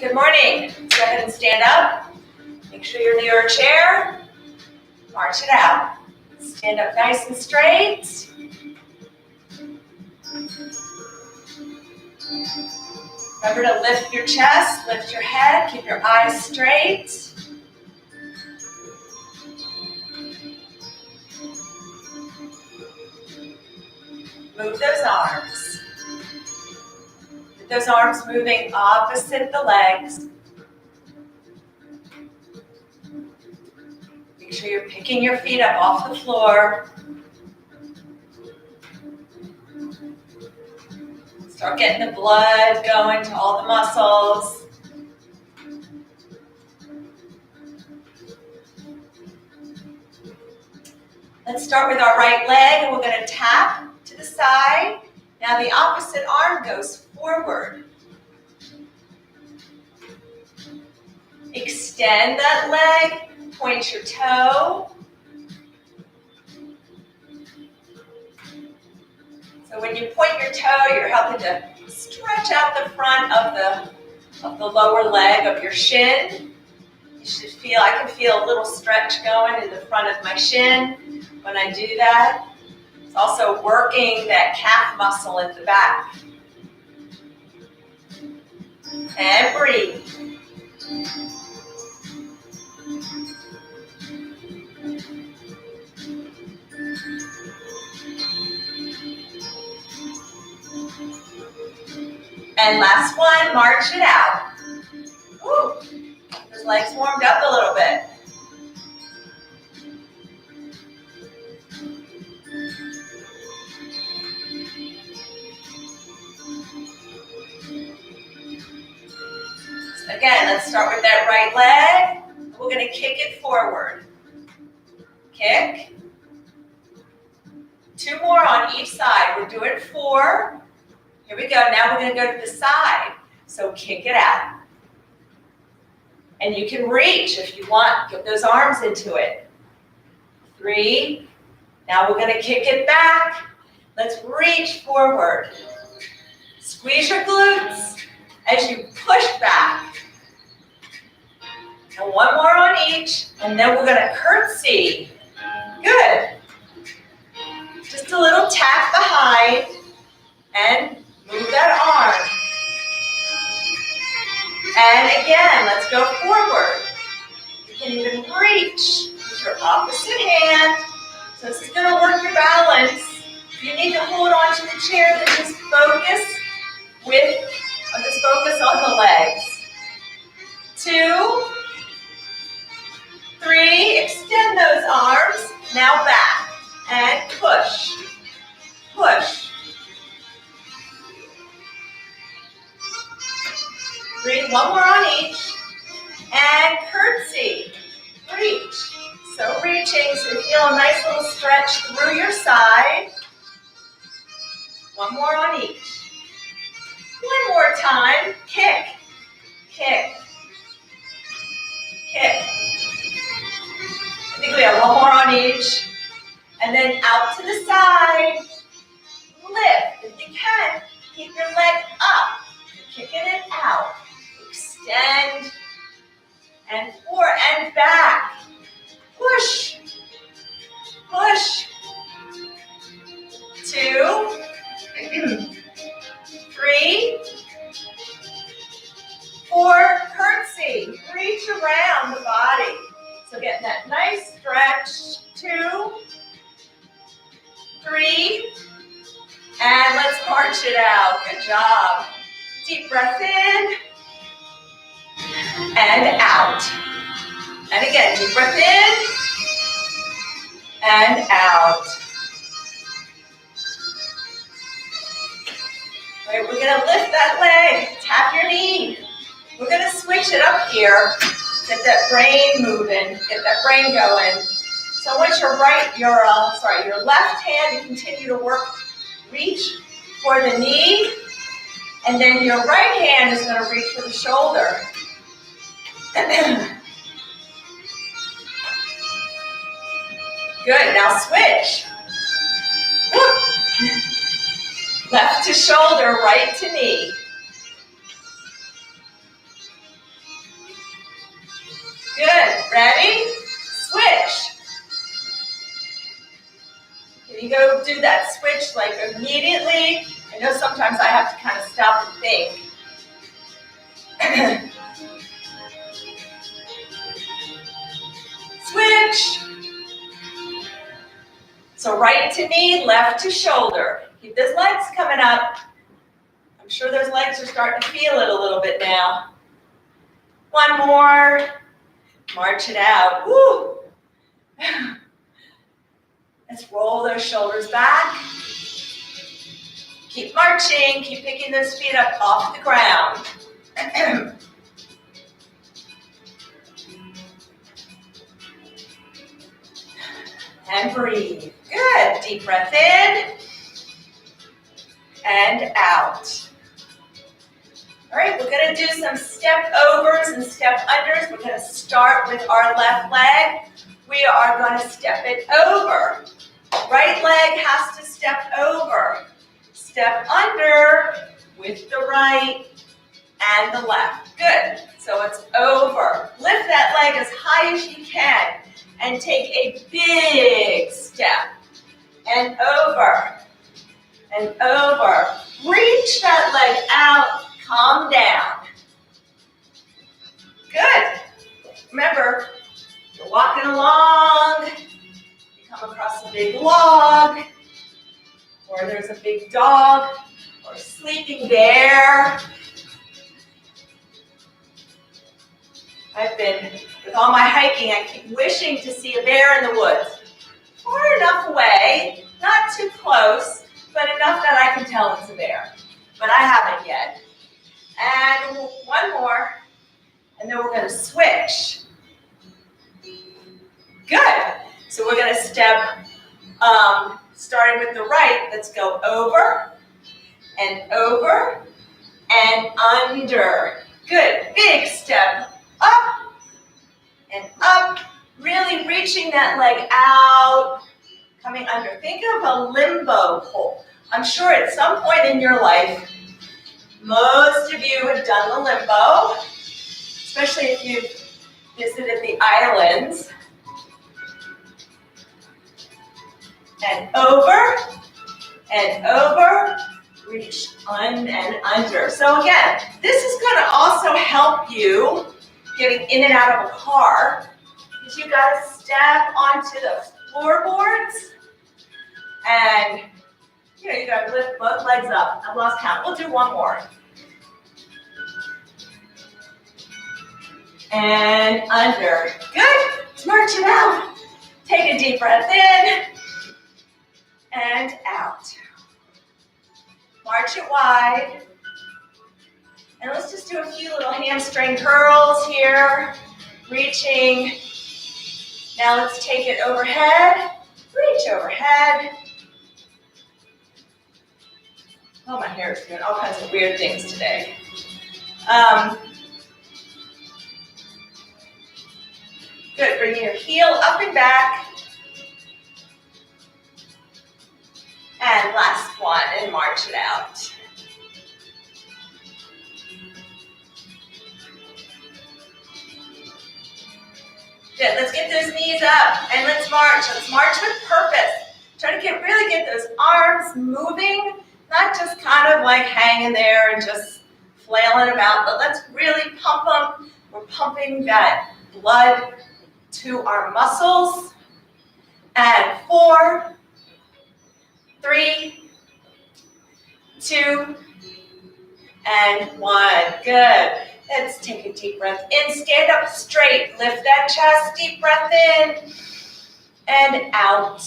Good morning. Let's go ahead and stand up. Make sure you're near a chair. March it out. Stand up nice and straight. Remember to lift your chest, lift your head, keep your eyes straight. Move those arms. Get those arms moving opposite the legs. Make sure you're picking your feet up off the floor. Start getting the blood going to all the muscles. Let's start with our right leg, and we're going to tap to the side. Now the opposite arm goes forward. Extend that leg, point your toe. So when you point your toe, you're helping to stretch out the front of the lower leg of your shin. You should feel, I can feel a little stretch going in the front of my shin when I do that. It's also working that calf muscle at the back. And breathe. And last one, march it out. Woo. Those legs warmed up a little bit. Again, let's start with that right leg. We're going to kick it forward. Kick. 2 more on each side. We're doing 4. Here we go. Now we're going to go to the side. So kick it out. And you can reach if you want. Get those arms into it. 3. Now we're going to kick it back. Let's reach forward. Squeeze your glutes as you push back. And 1 more on each, and then we're going to curtsy. Good. Just a little tap behind, and move that arm. And again, let's go forward. You can even reach with your opposite hand. So this is going to work your balance. If you need to hold on to the chair, then just focus on the legs. 2, 3, extend those arms. Now back and push. Push. 3, 1 more on each. And curtsy. Reach. So reaching, so you feel a nice little stretch through your side. 1 more on each. 1 more time. Kick. Kick. Kick. I think we have 1 more on each. And then out to the side. Lift. If you can, keep your leg up. You're kicking it out. Extend. And 4 and back. Push. Push. 2. 3. 4. Curtsy. Reach around the body. So get that nice stretch. 2, 3, and let's march it out. Good job. Deep breath in and out. And again, deep breath in and out. All right, we're going to lift that leg. Tap your knee. We're going to switch it up here. Get that brain moving, get that brain going. So once your left hand, you continue to work, reach for the knee, and then your right hand is going to reach for the shoulder. Good, now switch. Left to shoulder, right to knee. Good. Ready? Switch. Can you go do that switch like immediately? I know sometimes I have to kind of stop and think. Switch. So right to knee, left to shoulder. Keep those legs coming up. I'm sure those legs are starting to feel it a little bit now. One more. March it out. Woo. Let's roll those shoulders back. Keep marching. Keep picking those feet up off the ground. And breathe. Good. Deep breath in and out. All right, we're going to do some step overs and step unders. We're going to start with our left leg. We are going to step it over. Right leg has to step over. Step under with the right and the left. Good. So it's over. Lift that leg as high as you can and take a big step. And over. And over. Reach that leg out. Calm down. Good. Remember, you're walking along, you come across a big log, or there's a big dog, or a sleeping bear. With all my hiking, I keep wishing to see a bear in the woods. Far enough away, not too close, but enough that I can tell it's a bear. But I haven't yet. And one more, and then we're going to switch. Good. So we're going to step, starting with the right, let's go over, and under. Good. Big step up, and up, really reaching that leg out, coming under. Think of a limbo pole. I'm sure at some point in your life, most of you have done the limbo, especially if you've visited the islands. And over, reach and under. So again, this is going to also help you getting in and out of a car, because you got to step onto the floorboards, and you got to lift both legs up. I've lost count. We'll do one more. And under. Good. Let's march it out. Take a deep breath in and out. March it wide. And let's just do a few little hamstring curls here. Reaching. Now let's take it overhead. Reach overhead. Oh, my hair is doing all kinds of weird things today. Good, bring your heel up and back. And last one, and march it out. Good, let's get those knees up, and let's march. Let's march with purpose. Try to really get those arms moving, not just kind of like hanging there and just flailing about, but let's really pump them. We're pumping that blood to our muscles. And 4, 3, 2, and 1. Good. Let's take a deep breath in. Stand up straight. Lift that chest. Deep breath in and out.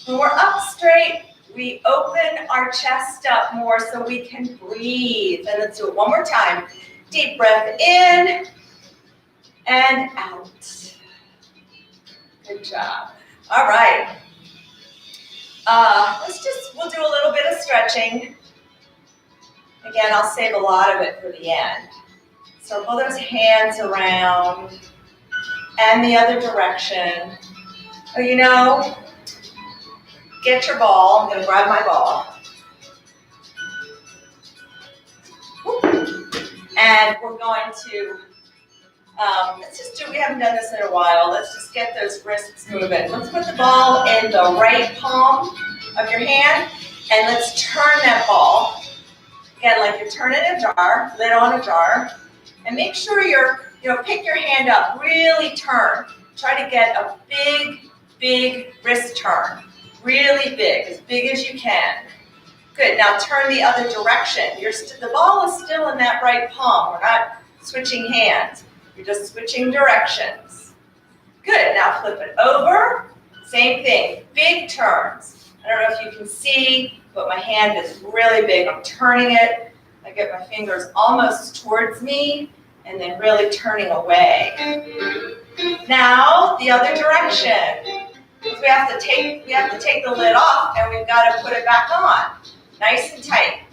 When we're up straight, we open our chest up more so we can breathe. And let's do it one more time. Deep breath in and out. Good job. All right. We'll do a little bit of stretching. Again, I'll save a lot of it for the end. Circle those hands around and the other direction. Oh, get your ball. I'm going to grab my ball. And we're going to Let's just do, we haven't done this in a while. Let's just get those wrists moving. Let's put the ball in the right palm of your hand, and let's turn that ball. Again, like you're turning a jar, lid on a jar, and make sure pick your hand up, really turn. Try to get a big, big wrist turn. Really big, as big as you can. Good, now turn the other direction. The ball is still in that right palm. We're not switching hands. You're just switching directions. Good, now flip it over. Same thing, big turns. I don't know if you can see, but my hand is really big. I'm turning it. I get my fingers almost towards me and then really turning away. Now, the other direction. We have to take the lid off and we've got to put it back on. Nice and tight.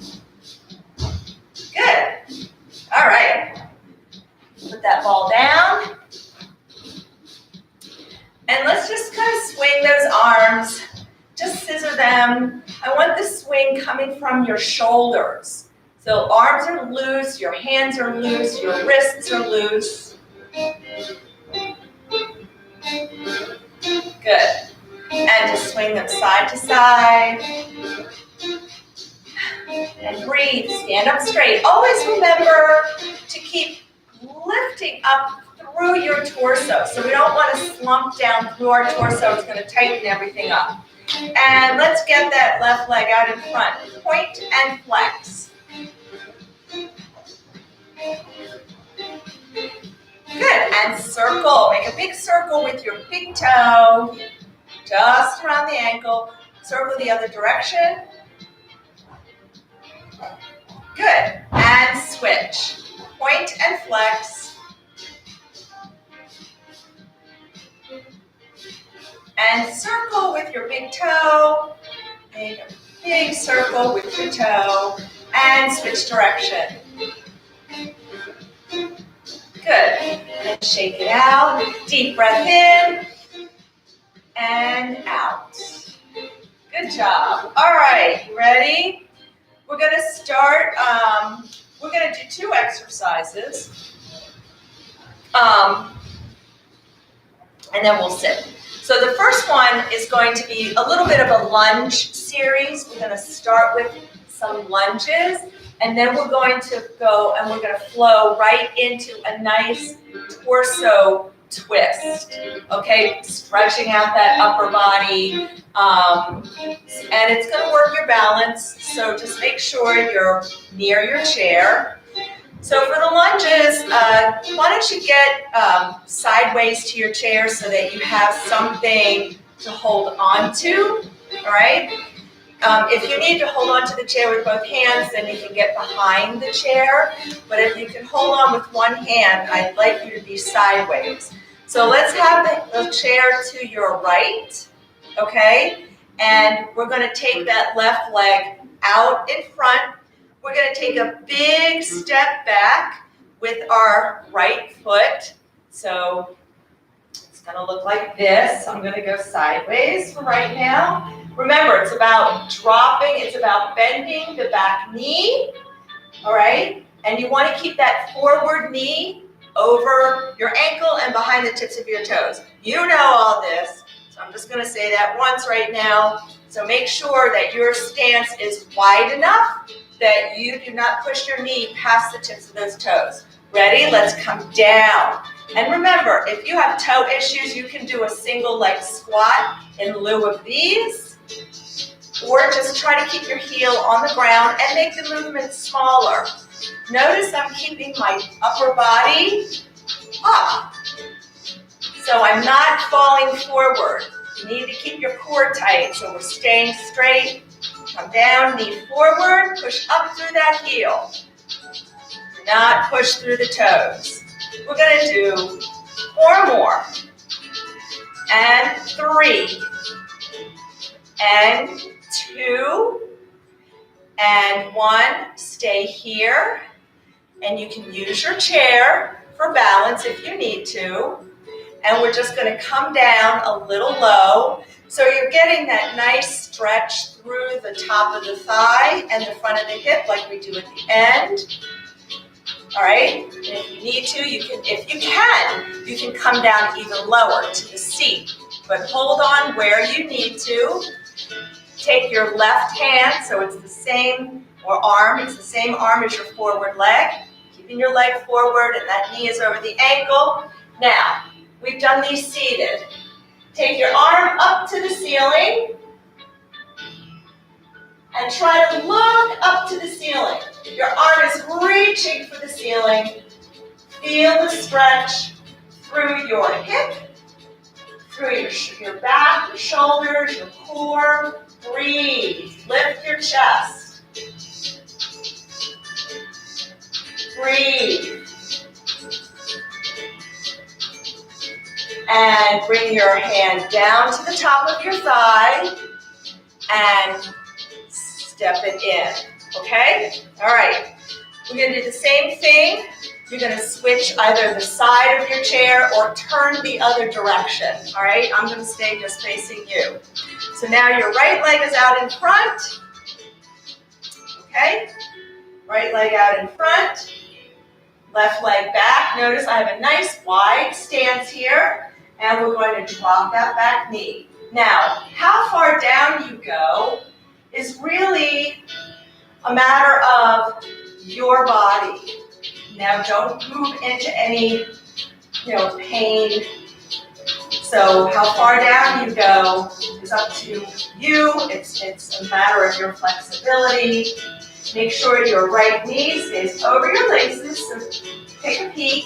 Good. All right. Put that ball down. And let's just kind of swing those arms. Just scissor them. I want the swing coming from your shoulders. So arms are loose, your hands are loose, your wrists are loose. Good. And just swing them side to side. And breathe, stand up straight. Always remember to keep lifting up through your torso. So we don't want to slump down through our torso. It's going to tighten everything up. And let's get that left leg out in front. Point and flex. Good, and circle. Make a big circle with your big toe, just around the ankle. Circle the other direction. Good, and switch. Point and flex. And circle with your big toe. Make a big circle with your toe. And switch direction. Good. And shake it out. Deep breath in. And out. Good job. All right, you ready? We're going to start, we're going to do 2 exercises. And then we'll sit. So the first one is going to be a little bit of a lunge series. We're going to start with some lunges, and then we're going to go and we're going to flow right into a nice torso twist. Okay, stretching out that upper body, and it's going to work your balance. So just make sure you're near your chair. So for the lunges, why don't you get sideways to your chair so that you have something to hold on to, all right? If you need to hold on to the chair with both hands, then you can get behind the chair. But if you can hold on with one hand, I'd like you to be sideways. So let's have the chair to your right, okay? And we're going to take that left leg out in front. We're going to take a big step back with our right foot. So it's going to look like this. I'm going to go sideways for right now. Remember, it's about dropping, it's about bending the back knee, all right? And you want to keep that forward knee over your ankle and behind the tips of your toes. You know all this, so I'm just going to say that once right now. So make sure that your stance is wide enough that you do not push your knee past the tips of those toes. Ready? Let's come down. And remember, if you have toe issues, you can do a single leg squat in lieu of these, or just try to keep your heel on the ground and make the movement smaller. Notice I'm keeping my upper body up, so I'm not falling forward. You need to keep your core tight, so we're staying straight. Come down, knee forward, push up through that heel. Do not push through the toes. We're going to do 4 more. And 3. And 2. And 1. Stay here. And you can use your chair for balance if you need to. And we're just going to come down a little low. So you're getting that nice stretch through the top of the thigh and the front of the hip like we do at the end. all right? And if you need to, you can come down even lower to the seat, but hold on where you need to. Take your left hand, so it's the same, or arm, it's the same arm as your forward leg, keeping your leg forward and that knee is over the ankle. Now, we've done these seated. Take your arm up to the ceiling and try to look up to the ceiling. Your arm is reaching for the ceiling. Feel the stretch through your hip, through your back, your shoulders, your core. Breathe. Lift your chest. Breathe. And bring your hand down to the top of your thigh and step it in. Okay? All right. We're going to do the same thing. You're going to switch either the side of your chair or turn the other direction. All right? I'm going to stay just facing you. So now your right leg is out in front. Okay? Right leg out in front. Left leg back. Notice I have a nice wide stance here. And we're going to drop that back knee. Now, how far down you go is really a matter of your body. Now, don't move into any, pain. So how far down you go is up to you. It's a matter of your flexibility. Make sure your right knee stays over your laces. So take a peek,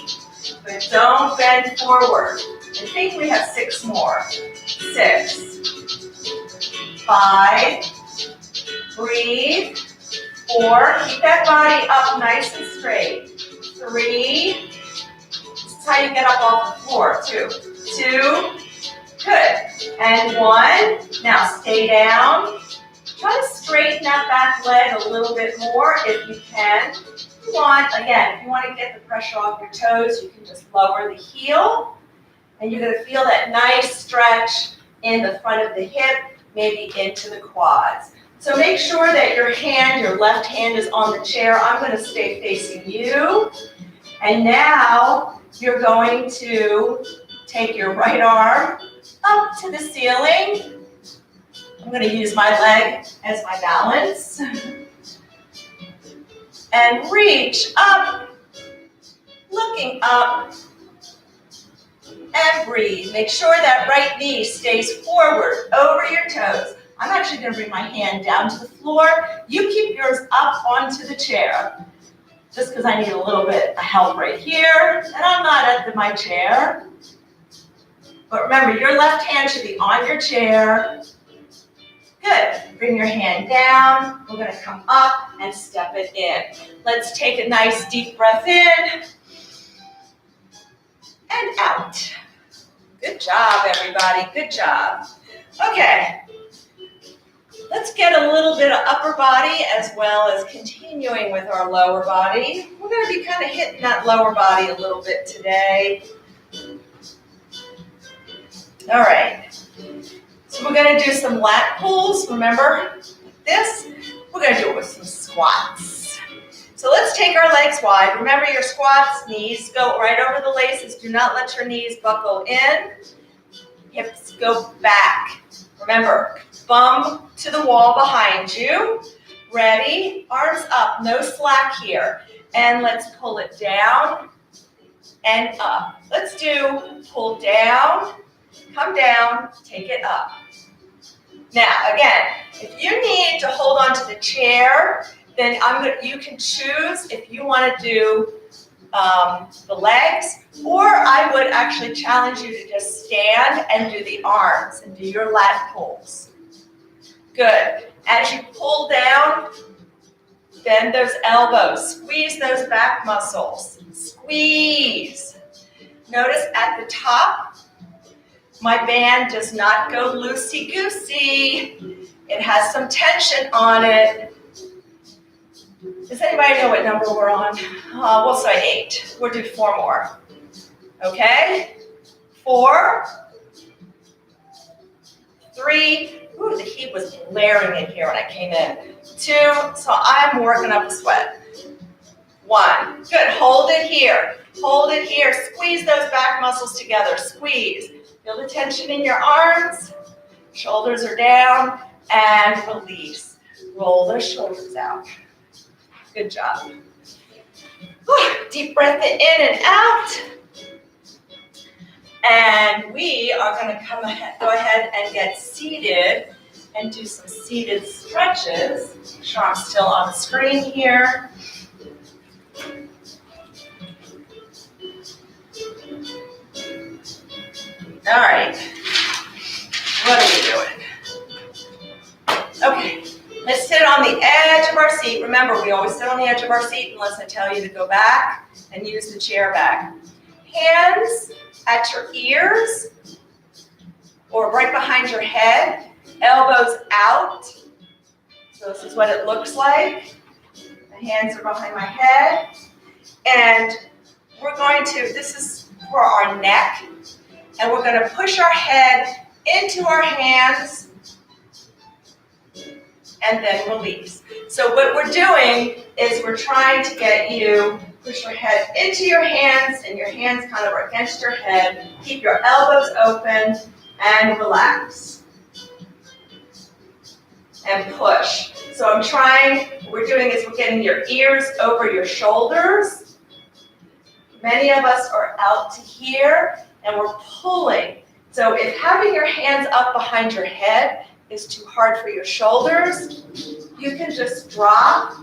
but don't bend forward. I think we have 6 more. 6, 5, breathe. 4, keep that body up nice and straight. 3, this is how you get up off the floor, 2, good. And 1, now stay down. Try to straighten that back leg a little bit more if you can. If you want to get the pressure off your toes, you can just lower the heel. And you're going to feel that nice stretch in the front of the hip, maybe into the quads. So make sure that your left hand is on the chair. I'm going to stay facing you. And now you're going to take your right arm up to the ceiling. I'm going to use my leg as my balance. And reach up, looking up. And breathe. Make sure that right knee stays forward over your toes. I'm actually going to bring my hand down to the floor. You keep yours up onto the chair. Just because I need a little bit of help right here. And I'm not at my chair. But remember, your left hand should be on your chair. Good. Bring your hand down. We're going to come up and step it in. Let's take a nice deep breath in. And out. Good job, everybody. Good job. Okay. Let's get a little bit of upper body as well as continuing with our lower body. We're going to be kind of hitting that lower body a little bit today. All right. So we're going to do some lat pulls. Remember this? We're going to do it with some squats. So let's take our legs wide. Remember your squats, knees go right over the laces. Do not let your knees buckle in. Hips go back. Remember, bum to the wall behind you. Ready? Arms up, no slack here. And let's pull it down and up. Let's do pull down, come down, take it up. Now, again, if you need to hold on to the chair, then you can choose if you want to do the legs, or I would actually challenge you to just stand and do the arms and do your lat pulls. Good. As you pull down, bend those elbows, squeeze those back muscles, squeeze. Notice at the top, my band does not go loosey-goosey. It has some tension on it. Does anybody know what number we're on? We'll say 8. We'll do 4 more. Okay? 4, 3. Ooh, the heat was blaring in here when I came in. 2. So I'm working up a sweat. 1. Good, hold it here. Hold it here. Squeeze those back muscles together. Squeeze. Feel the tension in your arms. Shoulders are down. And release. Roll those shoulders out. Good job. Deep breath in and out. And we are going to go ahead and get seated and do some seated stretches. Make sure I'm still on the screen here. All right. What are we doing? Okay. Let's sit on the edge of our seat. Remember, we always sit on the edge of our seat unless I tell you to go back and use the chair back. Hands at your ears or right behind your head. Elbows out. So this is what it looks like. The hands are behind my head. And we're going to, this is for our neck. And we're going to push our head into our hands and then release. So what we're doing is we're trying to get you push your head into your hands and your hands kind of are against your head. Keep your elbows open and relax. And push. So I'm trying, what we're doing is we're getting your ears over your shoulders. Many of us are out to here and we're pulling. So if having your hands up behind your head is too hard for your shoulders, you can just drop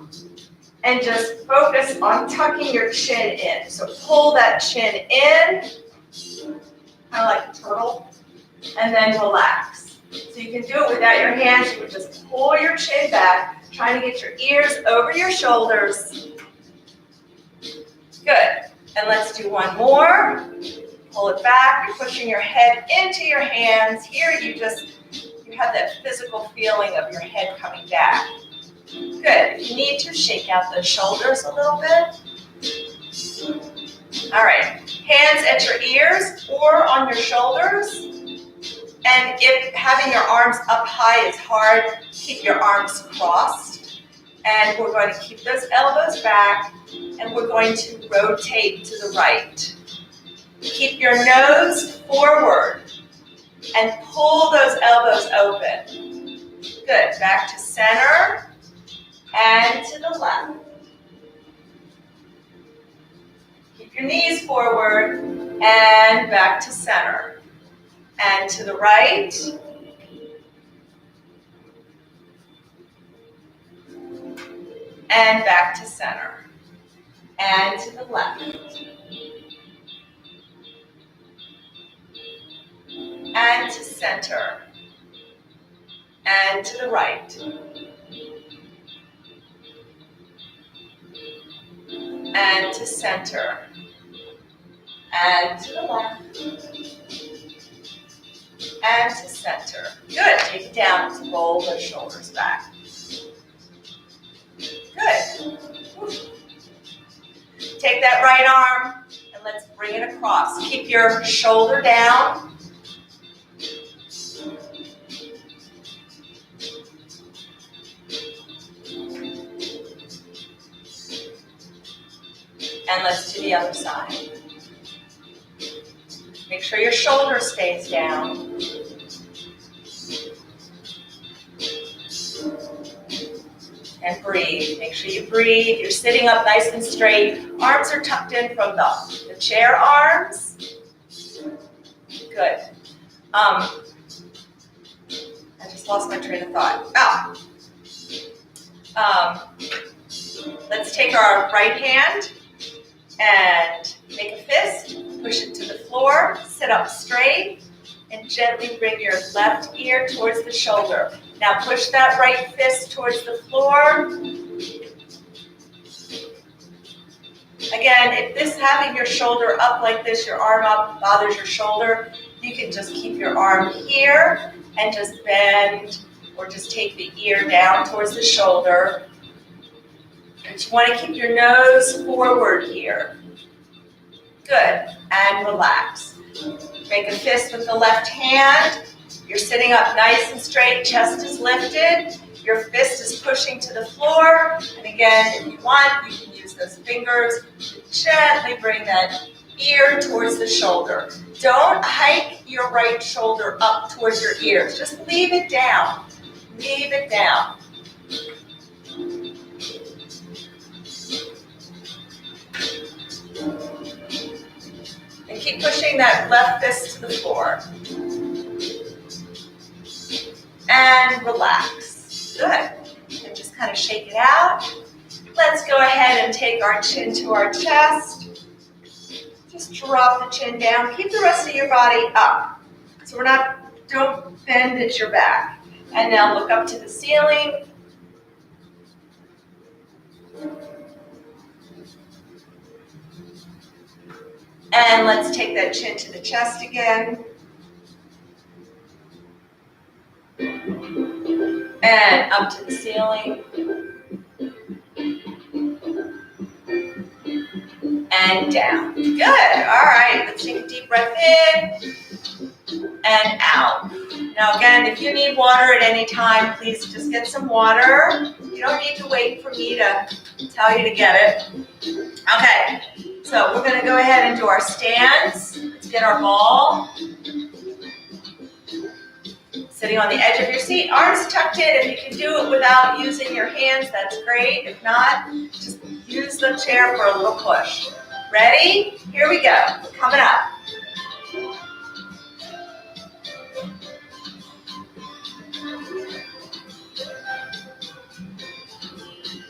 and just focus on tucking your chin in. So pull that chin in, kind of like a turtle, and then relax. So you can do it without your hands. You would just pull your chin back, trying to get your ears over your shoulders. Good. And let's do one more. Pull it back. You're pushing your head into your hands. Here you have that physical feeling of your head coming back. Good. If you need to, shake out the shoulders a little bit. All right. Hands at your ears or on your shoulders. And if having your arms up high is hard, keep your arms crossed. And we're going to keep those elbows back. And we're going to rotate to the right. Keep your nose forward. And pull those elbows open. Good. Back to center. And to the left. Keep your knees forward and back to center. And to the right. And back to center. And to the left. And to center. And to the right. And to center, and to the left, and to center. Good, take it down to roll the shoulders back. Good. Take that right arm, and let's bring it across. Keep your shoulder down. And let's do the other side. Make sure your shoulder stays down. And breathe. Make sure you breathe. You're sitting up nice and straight. Arms are tucked in from the chair arms. Good. I just lost my train of thought. Let's take our right hand and make a fist, push it to the floor, sit up straight, and gently bring your left ear towards the shoulder. Now push that right fist towards the floor. Again, if having your shoulder up like this, your arm up, bothers your shoulder, you can just keep your arm here and just bend or just take the ear down towards the shoulder. But you want to keep your nose forward here. Good. And relax. Make a fist with the left hand. You're sitting up nice and straight. Chest is lifted. Your fist is pushing to the floor. And again, if you want, you can use use those fingers to gently bring that ear towards the shoulder. Don't hike your right shoulder up towards your ears. Just leave it down. Leave it down. And keep pushing that left fist to the floor. And relax. Good. And just kind of shake it out. Let's go ahead and take our chin to our chest. Just drop the chin down. Keep the rest of your body up. So don't bend at your back. And now look up to the ceiling. And let's take that chin to the chest again. And up to the ceiling. And down. Good. All right. Let's take a deep breath in and out. Now again, if you need water at any time, please just get some water. You don't need to wait for me to tell you to get it. Okay. So we're going to go ahead and do our stance. Let's get our ball. Sitting on the edge of your seat, arms tucked in. If you can do it without using your hands, that's great. If not, just use the chair for a little push. Ready? Here we go. Coming up.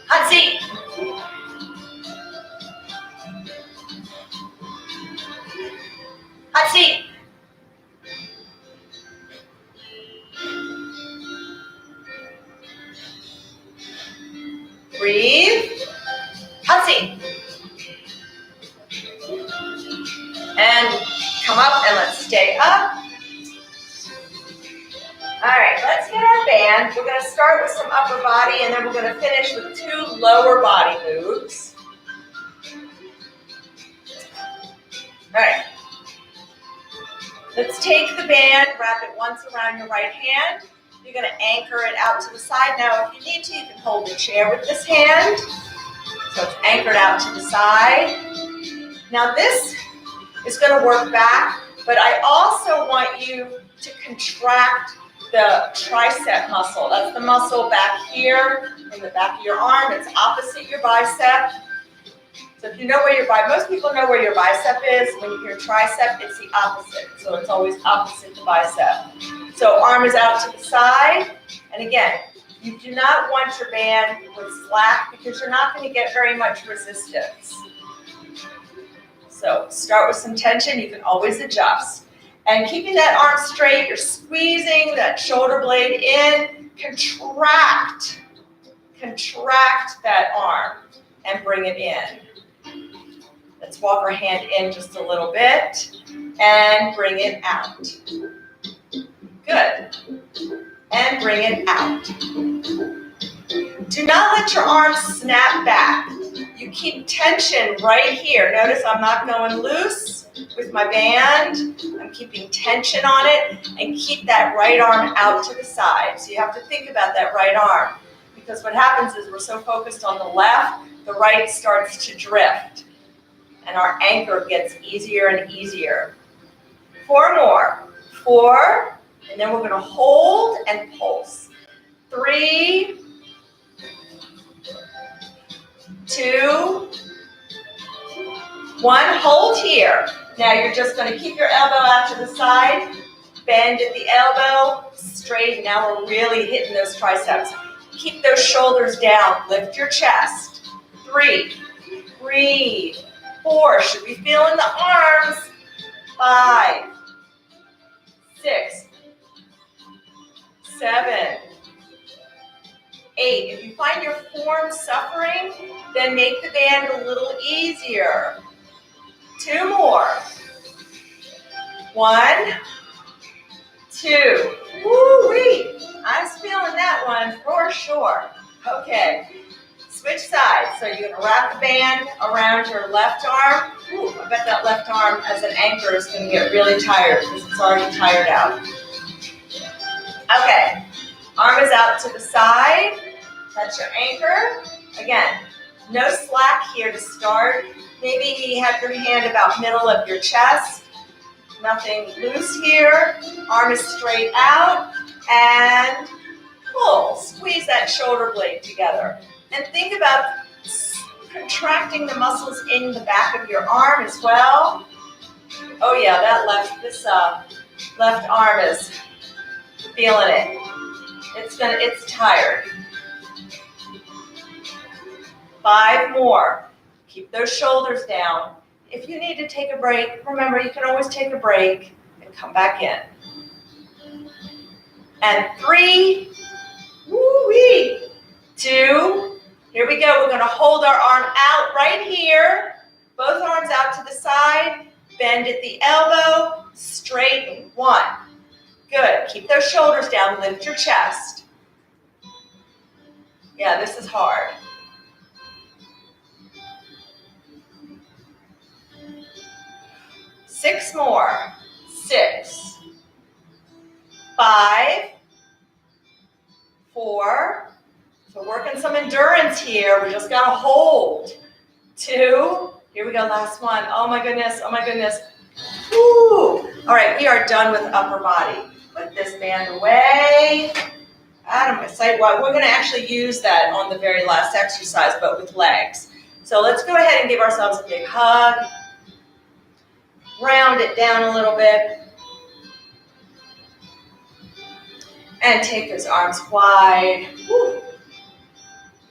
Hot seat. Hot seat. Breathe. Hot seat. And come up and let's stay up. All right, let's get our band. We're going to start with some upper body and then we're going to finish with 2 lower body moves. All right. Let's take the band, wrap it once around your right hand. You're going to anchor it out to the side. Now, if you need to, you can hold the chair with this hand. So it's anchored out to the side. Now, this is going to work back, but I also want you to contract the tricep muscle. That's the muscle back here in the back of your arm. It's opposite your bicep. So if you know where your bicep, most people know where your bicep is. When you hear tricep, it's the opposite. So it's always opposite the bicep. So arm is out to the side. And again, you do not want your band with slack because you're not going to get very much resistance. So start with some tension. You can always adjust. And keeping that arm straight, you're squeezing that shoulder blade in. Contract that arm and bring it in. Let's walk our hand in just a little bit and bring it out. Good. And bring it out. Do not let your arms snap back. You keep tension right here. Notice I'm not going loose with my band. I'm keeping tension on it and keep that right arm out to the side. So you have to think about that right arm because what happens is we're so focused on the left, the right starts to drift and our anchor gets easier and easier. 4 more. 4, and then we're going to hold and pulse. 3, 2, 1, hold here. Now you're just going to keep your elbow out to the side, bend at the elbow, straighten. Now we're really hitting those triceps. Keep those shoulders down, lift your chest. 3, breathe. 4, should be feeling the arms. 5, 6, 7, 8. If you find your form suffering, then make the band a little easier. 2 more. 1, 2. Woo-wee. I was feeling that one for sure. Okay. Switch sides. So you're going to wrap the band around your left arm. Ooh, I bet that left arm as an anchor is going to get really tired because it's already tired out. Okay. Arm is out to the side. That's your anchor. Again, No slack here to start. Maybe have your hand about middle of your chest. Nothing loose here. Arm is straight out. And pull. Squeeze that shoulder blade together. And think about contracting the muscles in the back of your arm as well. Oh yeah, that left arm is feeling it. It's tired. 5 more. Keep those shoulders down. If you need to take a break, remember you can always take a break and come back in. And 3, woo-wee, 2, here we go. We're going to hold our arm out right here. Both arms out to the side. Bend at the elbow. Straighten. 1. Good. Keep those shoulders down. Lift your chest. Yeah, this is hard. 6 more. 6, 5, 4. So working some endurance here. We just got to hold. 2. Here we go. Last one. Oh my goodness. Oh my goodness. Woo. All right. We are done with upper body. Put this band away. Out of my sight. Well, we're going to actually use that on the very last exercise, but with legs. So let's go ahead and give ourselves a big hug. Round it down a little bit. And take those arms wide. Woo.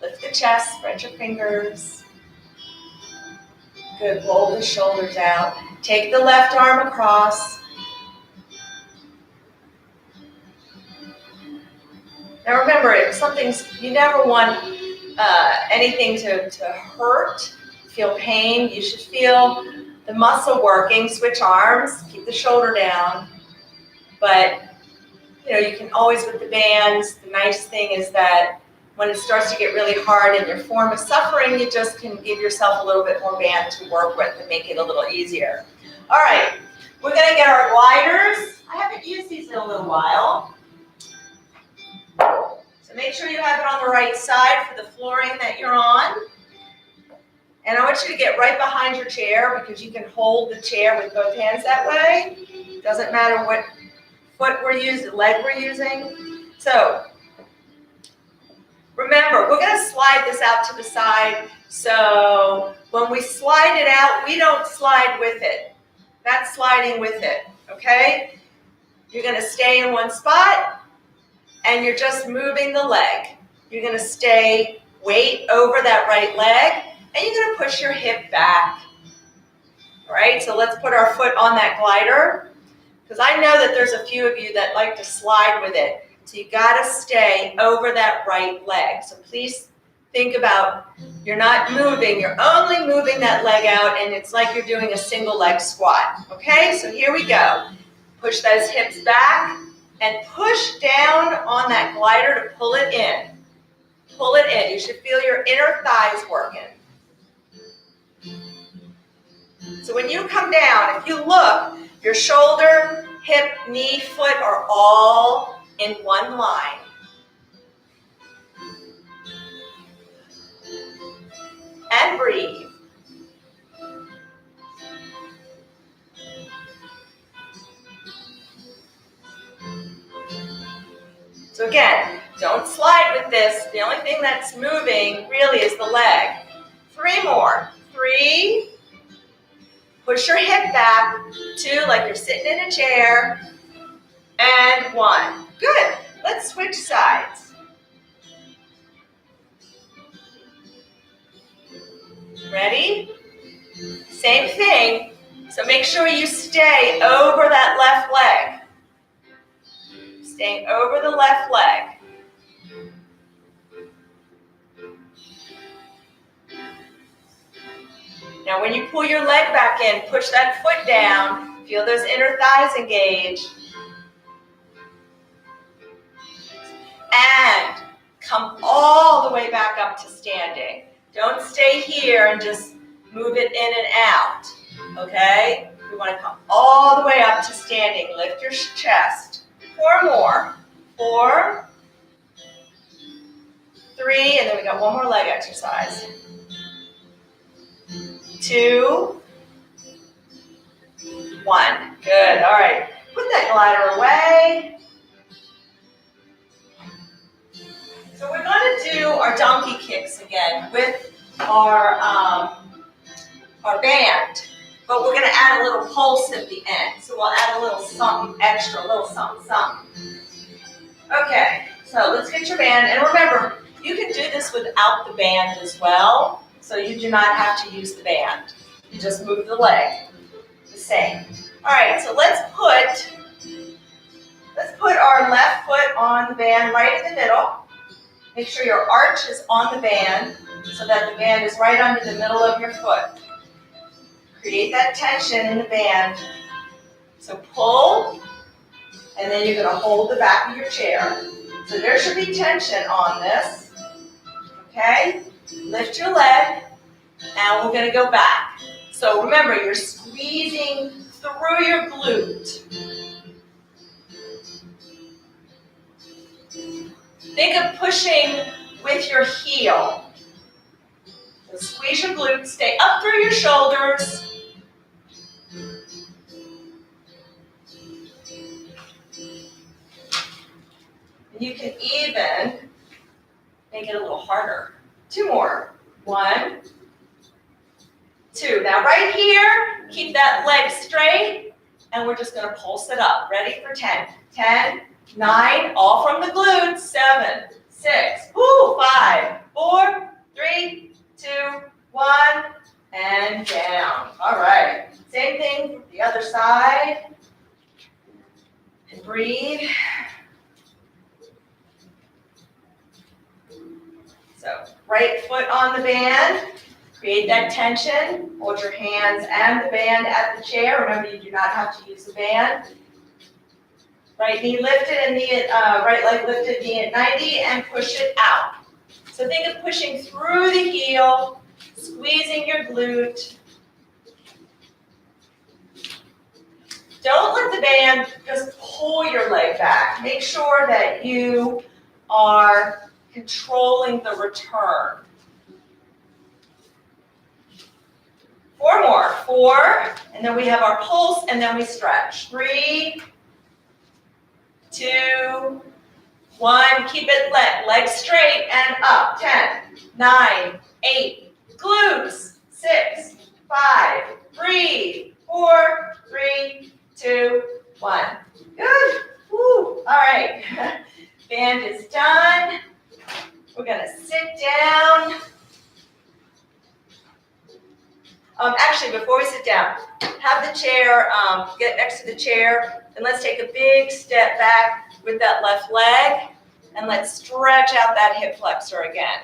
Lift the chest, spread your fingers. Good, roll the shoulders out. Take the left arm across. Now remember, you never want anything to hurt, feel pain. You should feel the muscle working. Switch arms, keep the shoulder down. But you can always, with the bands, the nice thing is that when it starts to get really hard in your form of suffering, you just can give yourself a little bit more band to work with and make it a little easier. All right, we're going to get our gliders. I haven't used these in a little while. So make sure you have it on the right side for the flooring that you're on. And I want you to get right behind your chair because you can hold the chair with both hands that way. Doesn't matter what foot we're using, leg we're using. So remember, we're going to slide this out to the side. So when we slide it out, we don't slide with it. That's sliding with it, okay? You're going to stay in one spot, and you're just moving the leg. You're going to stay weight over that right leg, and you're going to push your hip back. All right, so let's put our foot on that glider, because I know that there's a few of you that like to slide with it. So you got to stay over that right leg. So please think about, you're not moving, you're only moving that leg out, and it's like you're doing a single leg squat. Okay, so here we go. Push those hips back and push down on that glider to pull it in. Pull it in. You should feel your inner thighs working. So when you come down, if you look, your shoulder, hip, knee, foot are all in one line. And breathe. So again, don't slide with this. The only thing that's moving really is the leg. 3 more. 3. Push your hip back. 2, like you're sitting in a chair. And 1. Good. Let's switch sides. Ready? Same thing. So make sure you stay over that left leg. Staying over the left leg. Now when you pull your leg back in, push that foot down. Feel those inner thighs engage. And come all the way back up to standing. Don't stay here and just move it in and out. Okay? We want to come all the way up to standing. Lift your chest. 4 more. 4, 3, and then we got one more leg exercise. 2, 1. Good. All right. Put that glider away. So we're going to do our donkey kicks again with our band, but we're going to add a little pulse at the end. So we'll add a little something extra, a little something, something. Okay, so let's get your band. And remember, you can do this without the band as well. So you do not have to use the band. You just move the leg. The same. All right, so let's put our left foot on the band right in the middle. Make sure your arch is on the band so that the band is right under the middle of your foot. Create that tension in the band. So pull, and then you're going to hold the back of your chair. So there should be tension on this. Okay? Lift your leg. Now we're going to go back. So remember, you're squeezing through your glute. Think of pushing with your heel. So squeeze your glutes, stay up through your shoulders. You can even make it a little harder. 2 more. 1, 2. Now right here, keep that leg straight, and we're just going to pulse it up. Ready for 10. 10, 9, all from the glutes. 7, 6, 5, 4, 3, 2, 1, and down. All right. Same thing for the other side. And breathe. So right foot on the band. Create that tension. Hold your hands and the band at the chair. Remember, you do not have to use the band. Right knee lifted and right leg lifted, knee at 90, and push it out. So think of pushing through the heel, squeezing your glute. Don't let the band just pull your leg back. Make sure that you are controlling the return. 4 more. 4, and then we have our pulse, and then we stretch. 3, 2, 1. Keep it leg straight and up. 10, 9, 8. Glutes. 6, 5. Breathe. 4, 3, 2, 1. Good. Woo. All right. Band is done. We're going to sit down. Actually, before we sit down, have the chair, get next to the chair, and let's take a big step back with that left leg, and let's stretch out that hip flexor again.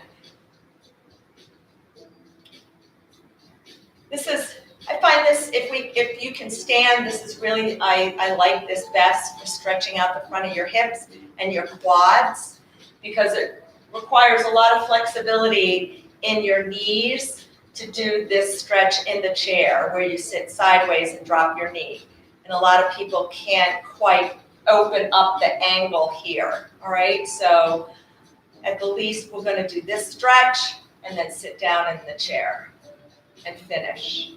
I find this, if you can stand, this is really, I like this best for stretching out the front of your hips and your quads, because it requires a lot of flexibility in your knees to do this stretch in the chair where you sit sideways and drop your knee. And a lot of people can't quite open up the angle here, all right? So at the least, we're gonna do this stretch and then sit down in the chair and finish.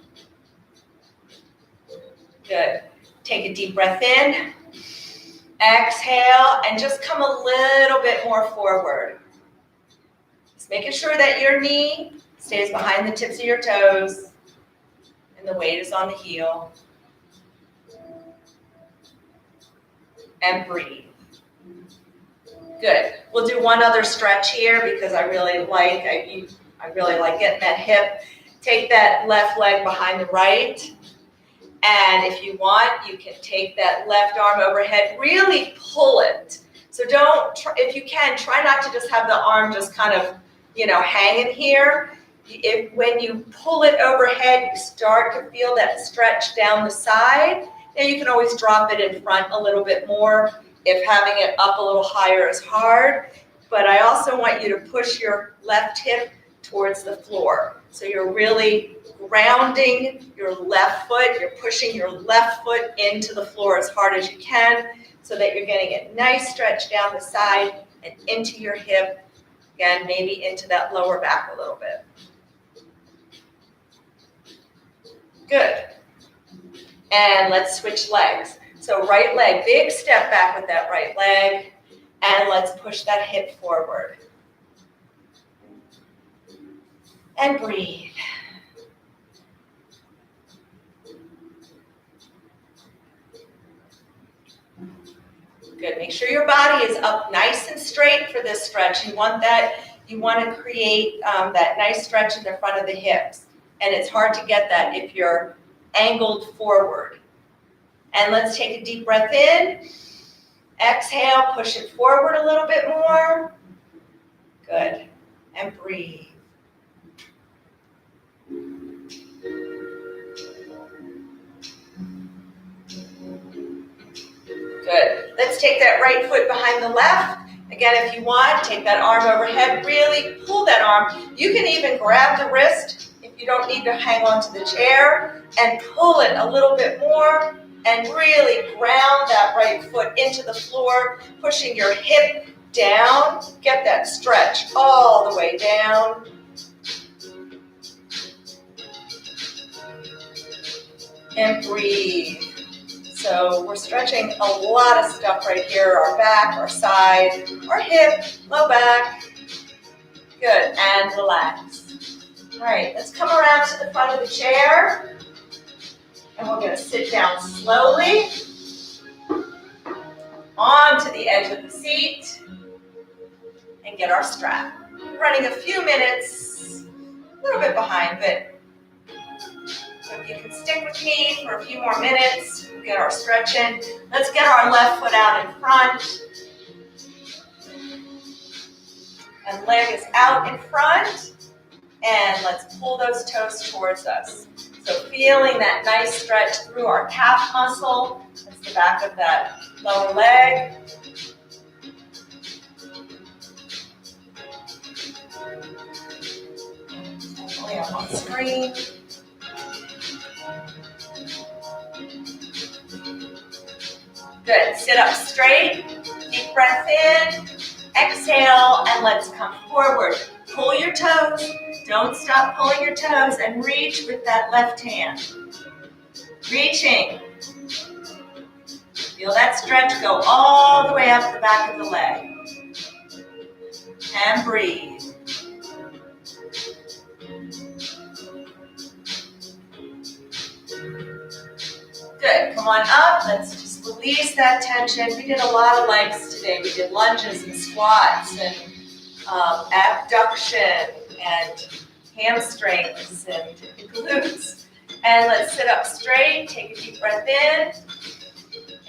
Good. Take a deep breath in, exhale, and just come a little bit more forward. Just making sure that your knee stays behind the tips of your toes and the weight is on the heel. And breathe. Good. We'll do one other stretch here because I really like getting that hip. Take that left leg behind the right. And if you want, you can take that left arm overhead, really pull it. So if you can, try not to just have the arm just kind of, hanging here. When you pull it overhead, you start to feel that stretch down the side. And you can always drop it in front a little bit more if having it up a little higher is hard. But I also want you to push your left hip towards the floor. So you're really grounding your left foot. You're pushing your left foot into the floor as hard as you can so that you're getting a nice stretch down the side and into your hip. Again, maybe into that lower back a little bit. Good. And let's switch legs. So right leg, big step back with that right leg. And let's push that hip forward. And breathe. Good. Make sure your body is up nice and straight for this stretch. You want to create that nice stretch in the front of the hips. And it's hard to get that if you're angled forward. And let's take a deep breath in. Exhale, push it forward a little bit more. Good. And breathe. Good. Let's take that right foot behind the left. Again, if you want, take that arm overhead. Really pull that arm. You can even grab the wrist if you don't need to hang on to the chair and pull it a little bit more and really ground that right foot into the floor, pushing your hip down. Get that stretch all the way down. And breathe. So we're stretching a lot of stuff right here, our back, our side, our hip, low back. Good, and relax. All right, let's come around to the front of the chair. And we're gonna sit down slowly onto the edge of the seat and get our strap. We're running a few minutes, a little bit behind, but so if you can stick with me for a few more minutes, we'll get our stretch in. Let's get our left foot out in front. And leg is out in front. And let's pull those toes towards us. So feeling that nice stretch through our calf muscle. That's the back of that lower leg. Hopefully I'm on screen. Good. Sit up straight. Deep breath in. Exhale, and let's come forward. Pull your toes. Don't stop pulling your toes, and reach with that left hand. Reaching. Feel that stretch go all the way up the back of the leg. And breathe. Good. Come on up. Let's just release that tension. We did a lot of legs today. We did lunges and squats and abduction and hamstrings and glutes. And let's sit up straight. Take a deep breath in.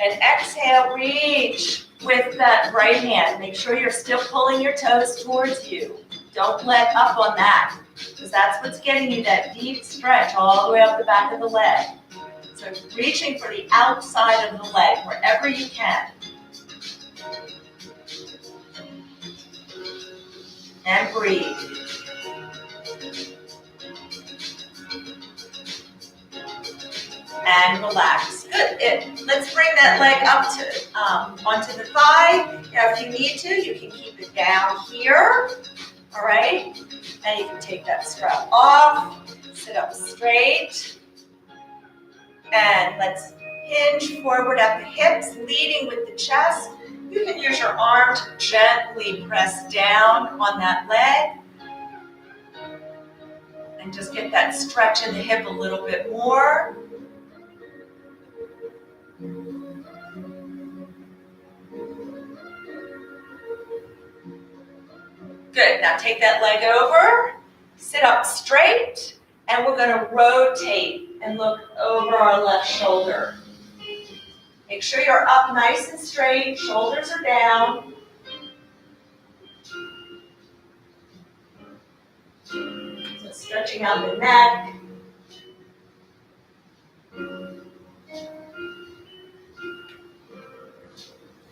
And exhale, reach with that right hand. Make sure you're still pulling your toes towards you. Don't let up on that, because that's what's getting you that deep stretch all the way up the back of the leg. So reaching for the outside of the leg wherever you can. And breathe. And relax. Good. Let's bring that leg up to onto the thigh. Now, if you need to, you can keep it down here. All right. And you can take that strap off. Sit up straight. And let's hinge forward at the hips, leading with the chest. You can use your arm to gently press down on that leg. And just get that stretch in the hip a little bit more. Good. Now take that leg over, sit up straight, and we're going to rotate and look over our left shoulder. Make sure you're up nice and straight, shoulders are down. So stretching out the neck.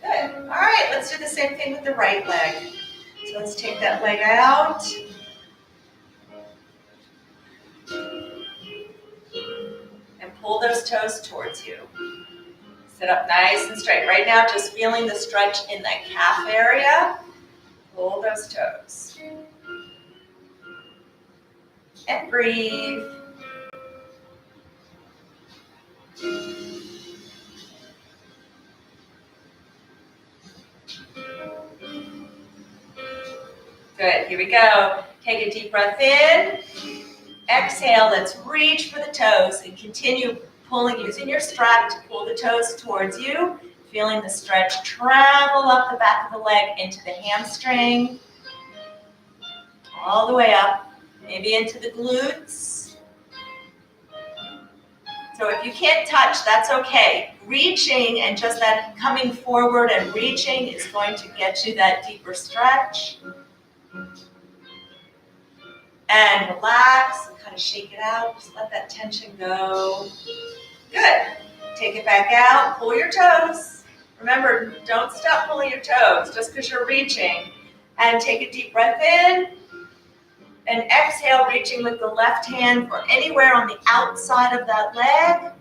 Good. All right, let's do the same thing with the right leg. So let's take that leg out. And pull those toes towards you. Sit up nice and straight. Right now, just feeling the stretch in that calf area. Pull those toes. And breathe. Good, here we go. Take a deep breath in. Exhale, let's reach for the toes and continue pulling, using your strap to pull the toes towards you. Feeling the stretch travel up the back of the leg into the hamstring. All the way up, maybe into the glutes. So if you can't touch, that's okay. Reaching and just that coming forward and reaching is going to get you that deeper stretch. And relax, and kind of shake it out. Just let that tension go. Good. Take it back out, pull your toes. Remember, don't stop pulling your toes just because you're reaching. And take a deep breath in. And exhale, reaching with the left hand for anywhere on the outside of that leg.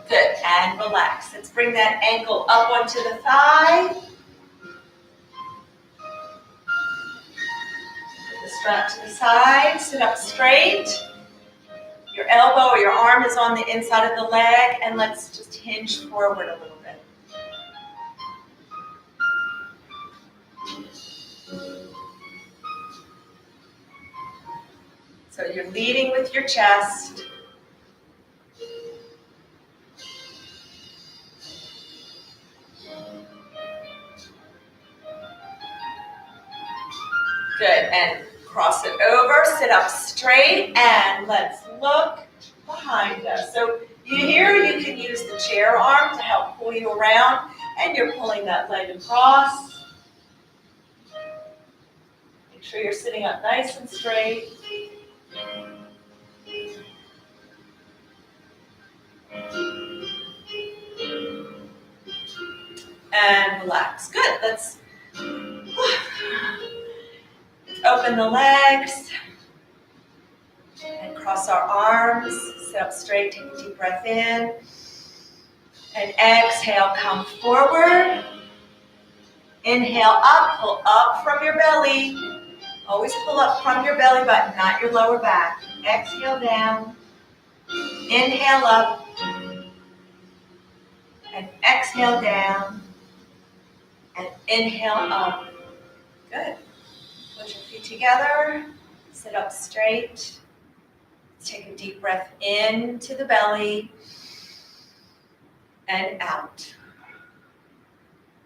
Good, and relax. Let's bring that ankle up onto the thigh. Put the strap to the side, sit up straight. Your elbow or your arm is on the inside of the leg, and let's just hinge forward a little bit. So you're leading with your chest. Good, and cross it over, sit up straight, and let's look behind us. So here you can use the chair arm to help pull you around, and you're pulling that leg across. Make sure you're sitting up nice and straight. And relax. Good, let's open the legs and cross our arms. Sit up straight, take a deep breath in. And exhale, come forward. Inhale up, pull up from your belly. Always pull up from your belly button, not your lower back. Exhale down. Inhale up. And exhale down. And inhale up. Good. Put your feet together. Sit up straight. Take a deep breath into the belly and out.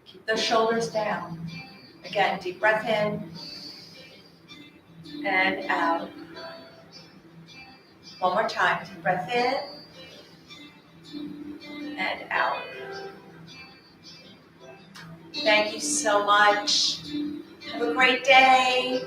Keep those shoulders down. Again, deep breath in and out. One more time. Deep breath in and out. Thank you so much. Have a great day.